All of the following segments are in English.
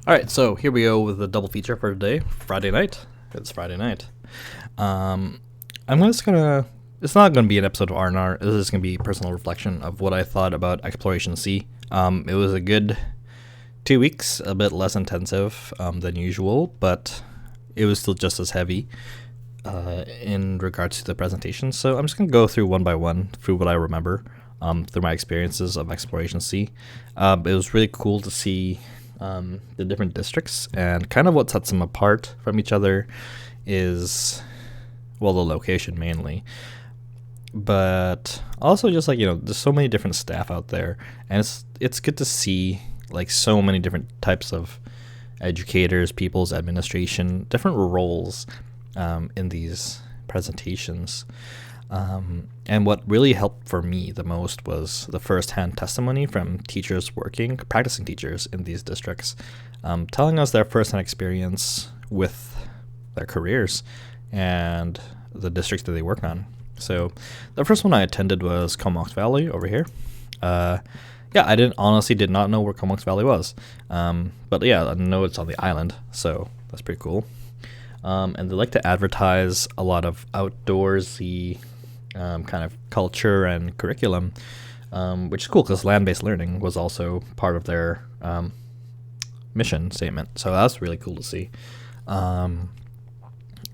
Alright, so here we go with the double feature for today. Friday night. It's Friday night. I'm just gonna. It's not gonna be an episode of R&R. This is gonna be personal reflection of what I thought about Exploration C. It was a good 2 weeks, a bit less intensive than usual, but it was still just as heavy in regards to the presentation. So I'm just gonna go through one by one through what I remember through my experiences of Exploration C. It was really cool to see the different districts, and kind of what sets them apart from each other is, well, the location mainly, but also just like, there's so many different staff out there, and it's good to see like so many different types of educators, people's administration, different roles in these presentations. And what really helped for me the most was the first-hand testimony from practicing teachers in these districts, telling us their first-hand experience with their careers and the districts that they work on. So the first one I attended was Comox Valley over here. I did not know where Comox Valley was. But yeah, I know it's on the island, so that's pretty cool. And they like to advertise a lot of outdoorsy kind of culture and curriculum, which is cool because land-based learning was also part of their mission statement. So that's really cool to see.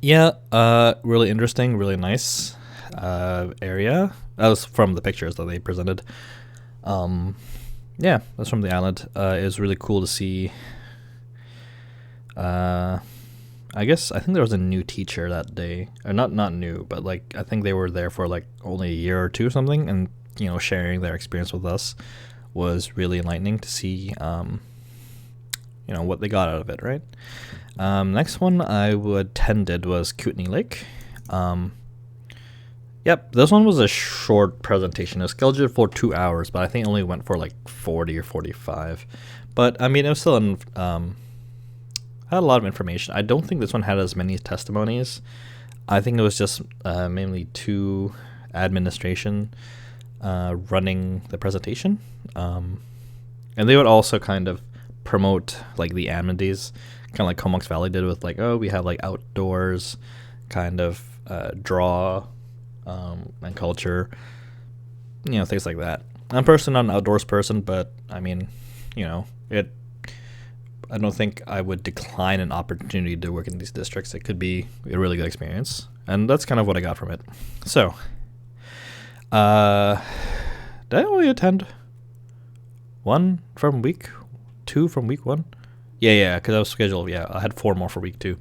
Really interesting, really nice area. That was from the pictures that they presented. That's from the island. It was really cool to see. I think there was a new teacher that day, or not new, but like I think they were there for like only a year or two or something, and sharing their experience with us was really enlightening to see what they got out of it, right? Next one I attended was Coteau Lake. This one was a short presentation. It was scheduled for 2 hours, but I think it only went for like 40 or 45. But I mean, it was still had a lot of information. I don't think this one had as many testimonies. I think it was just mainly two administration running the presentation. And they would also kind of promote like the amenities, kind of like Comox Valley did with like, we have like outdoors kind of draw and culture, things like that. I'm personally not an outdoors person, but I mean, I don't think I would decline an opportunity to work in these districts. It could be a really good experience, and that's kind of what I got from it. So, did I only attend two from week one? Yeah, because I was scheduled. Yeah, I had 4 more for week 2.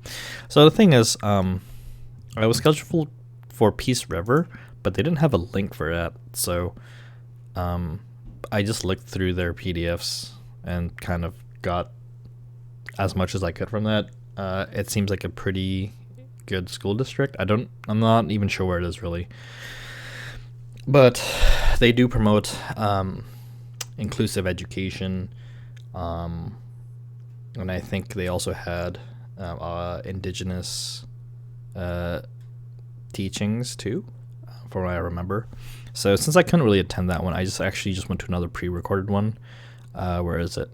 So the thing is, I was scheduled for Peace River, but they didn't have a link for that. So, I just looked through their PDFs and kind of got as much as I could from that. It seems like a pretty good school district. I'm not even sure where it is really, but they do promote inclusive education, and I think they also had indigenous teachings too, from what I remember. So since I couldn't really attend that one, I just went to another pre-recorded one. Where is it?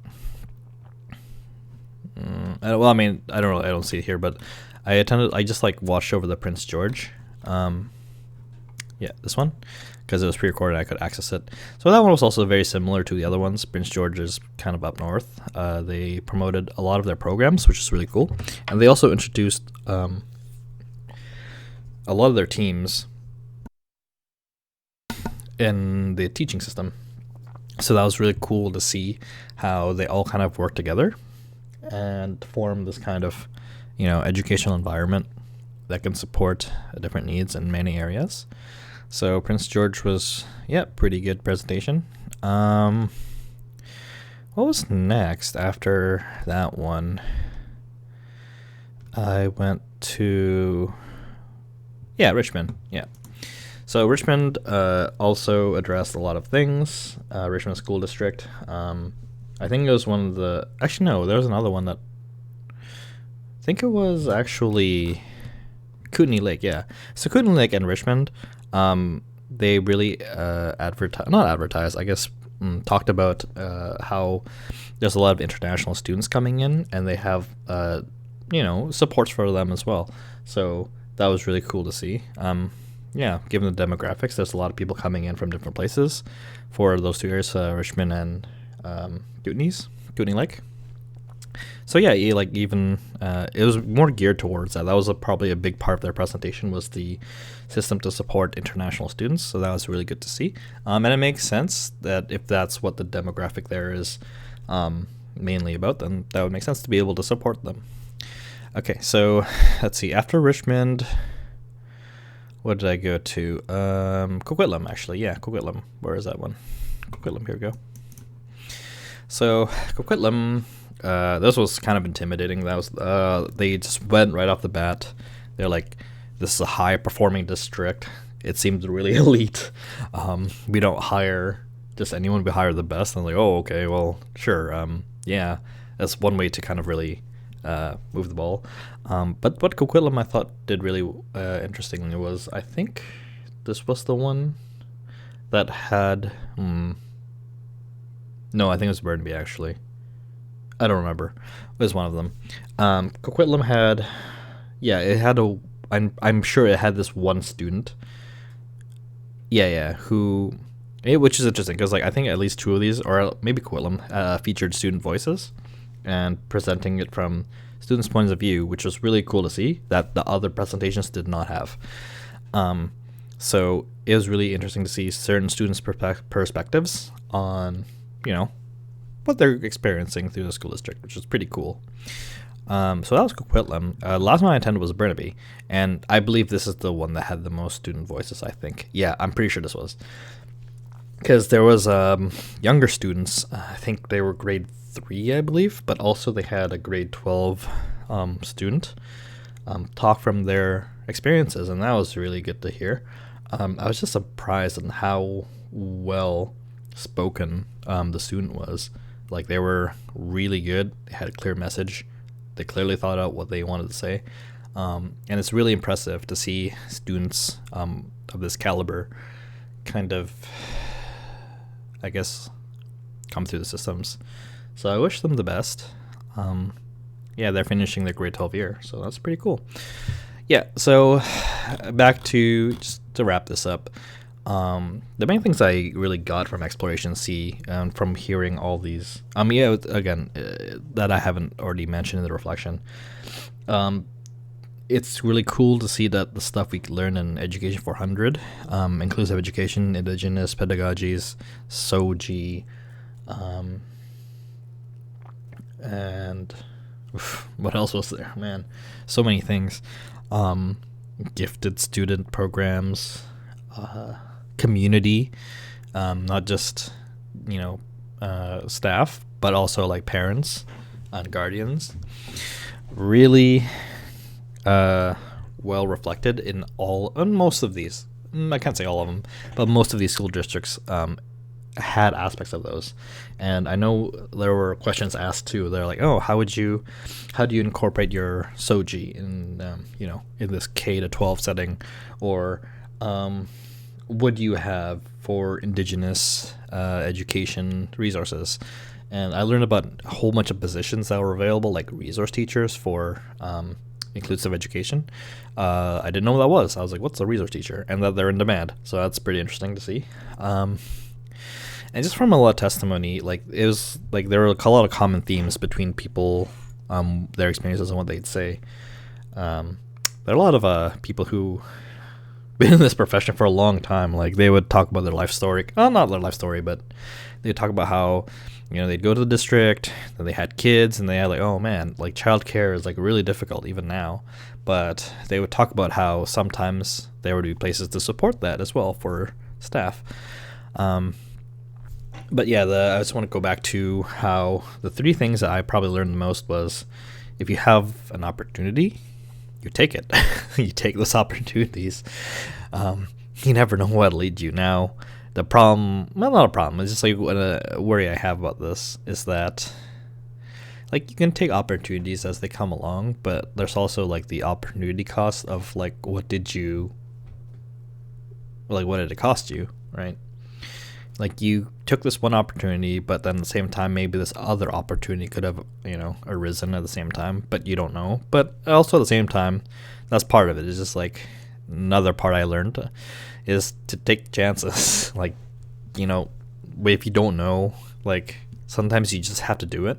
I don't see it here, but I just like watched over the Prince George. This one, because it was pre-recorded, I could access it. So that one was also very similar to the other ones. Prince George is kind of up north. They promoted a lot of their programs, which is really cool. And they also introduced a lot of their teams in the teaching system. So that was really cool to see how they all kind of work together and form this kind of, educational environment that can support different needs in many areas. So Prince George was, pretty good presentation. What was next after that one? I went to, Richmond. So Richmond also addressed a lot of things. Richmond School District. I think it was one of the... Actually, no, there was another one that... I think it was actually Coteau Lake, yeah. So Coteau Lake and Richmond, they really not advertise, I guess, talked about how there's a lot of international students coming in, and they have supports for them as well. So that was really cool to see. Yeah, given the demographics, there's a lot of people coming in from different places for those 2 years, Richmond and Coteau Lake. So yeah, even it was more geared towards that. That was probably a big part of their presentation, was the system to support international students. So that was really good to see. And it makes sense that if that's what the demographic there is mainly about, then that would make sense to be able to support them. Okay, so let's see. After Richmond, what did I go to? Coquitlam, actually. Yeah, Coquitlam. Where is that one? Coquitlam, here we go. So Coquitlam, this was kind of intimidating. That was they just went right off the bat. They're like, this is a high performing district. It seemed really elite. We don't hire just anyone, we hire the best. And I'm like, oh, okay, well, sure. Yeah, that's one way to kind of really move the ball. But what Coquitlam I thought did really interestingly was, I think this was the one that had no, I think it was Burnaby, actually. I don't remember. It was one of them. Coquitlam had, yeah, it had I'm sure it had this one student. Yeah, which is interesting because, like, I think at least 2 of these, or maybe Coquitlam, featured student voices and presenting it from students' points of view, which was really cool to see that the other presentations did not have. So it was really interesting to see certain students' perspectives on, what they're experiencing through the school district, which is pretty cool. So that was Coquitlam. Last one I attended was Burnaby, and I believe this is the one that had the most student voices, I think. Yeah, I'm pretty sure this was. Because there was younger students, I think they were grade 3, I believe, but also they had a grade 12 student talk from their experiences, and that was really good to hear. I was just surprised on how well spoken the student was. Like, they were really good. They had a clear message. They clearly thought out what they wanted to say. And it's really impressive to see students of this caliber kind of, I guess, come through the systems. So I wish them the best. Yeah, they're finishing their grade 12 year, so that's pretty cool. Yeah, so back to, just to wrap this up, the main things I really got from Exploration C, from hearing all these, again, that I haven't already mentioned in the reflection, it's really cool to see that the stuff we learn in Education 400, inclusive education, indigenous pedagogies, SOGI, and what else was there? Man, so many things. Gifted student programs, community, not just staff, but also like parents and guardians. Really well reflected in most of these. I can't say all of them, but most of these school districts had aspects of those. And I know there were questions asked too. They're like, oh, how do you incorporate your SOGI in in this K to 12 setting, or what do you have for indigenous education resources? And I learned about a whole bunch of positions that were available, like resource teachers for inclusive education. I didn't know what that was. I was like, what's a resource teacher? And that they're in demand. So that's pretty interesting to see. And just from a lot of testimony, like, it was like there were a lot of common themes between people, their experiences and what they'd say. There are a lot of people who been in this profession for a long time. Like, they would talk about their life story. Well, not their life story, but they'd talk about how, they'd go to the district, and they had kids, and they had like, oh man, like childcare is like really difficult even now. But they would talk about how sometimes there would be places to support that as well for staff. But yeah, I just want to go back to how the 3 things that I probably learned the most was, if you have an opportunity, you take it. You take those opportunities. You never know what'll lead you. Now, the problem, well, not a problem, it's just like a worry I have about this is that, like, you can take opportunities as they come along, but there's also like the opportunity cost of like, what did it cost you, right? like you took this one opportunity, but then at the same time, maybe this other opportunity could have, arisen at the same time, but you don't know. But also at the same time, that's part of it. It's just like another part I learned is to take chances. Like, if you don't know, like sometimes you just have to do it.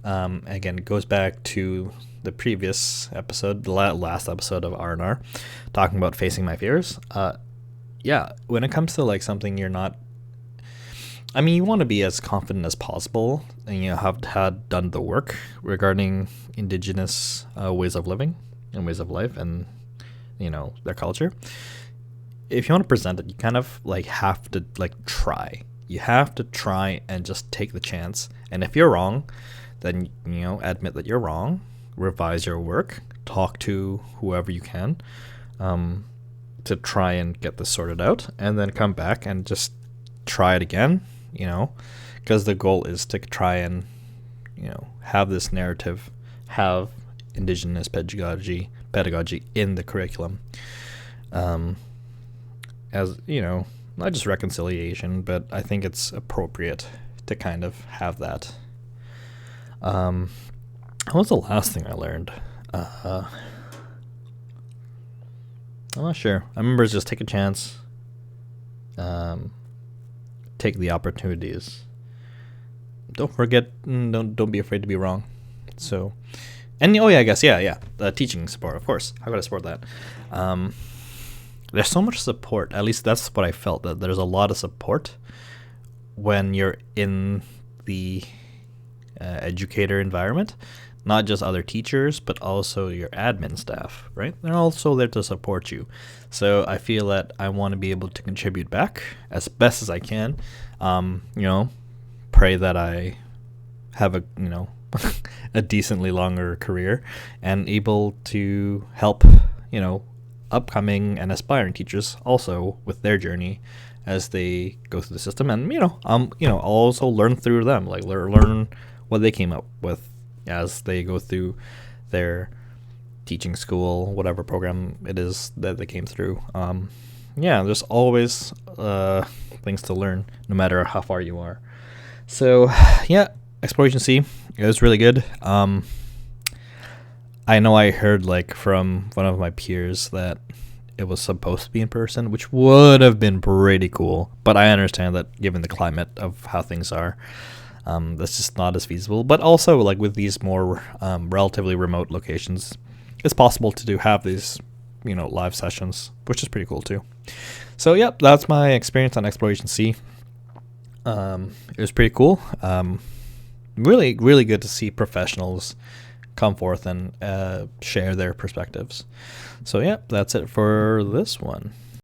Again, it goes back to the previous episode, the last episode of R&R, talking about facing my fears. When it comes to like something you're not, you want to be as confident as possible, and you have had done the work regarding Indigenous ways of living and ways of life, and their culture. If you want to present it, you kind of like have to like try. You have to try and just take the chance. And if you're wrong, then admit that you're wrong. Revise your work. Talk to whoever you can to try and get this sorted out, and then come back and just try it again. Because the goal is to try and have this narrative, have Indigenous pedagogy in the curriculum, as not just reconciliation, but I think it's appropriate to kind of have that. What was the last thing I learned? I'm not sure. I remember it's just take a chance. Take the opportunities. Don't forget. Don't be afraid to be wrong. So, and I guess the teaching support, of course. How could I support that? There's so much support. At least that's what I felt. That there's a lot of support when you're in the educator environment. Not just other teachers, but also your admin staff, right? They're also there to support you. So I feel that I want to be able to contribute back as best as I can. Pray that I have a a decently longer career and able to help upcoming and aspiring teachers also with their journey as they go through the system, and also learn through them, like learn what they came up with as they go through their teaching school, whatever program it is that they came through. There's always things to learn, no matter how far you are. So, Exploration C, it was really good. I know I heard like from one of my peers that it was supposed to be in person, which would have been pretty cool. But I understand that given the climate of how things are, that's just not as feasible. But also, like with these more relatively remote locations, it's possible to have these, live sessions, which is pretty cool too. So, that's my experience on Exploration C. It was pretty cool. Really, really good to see professionals come forth and share their perspectives. So, that's it for this one.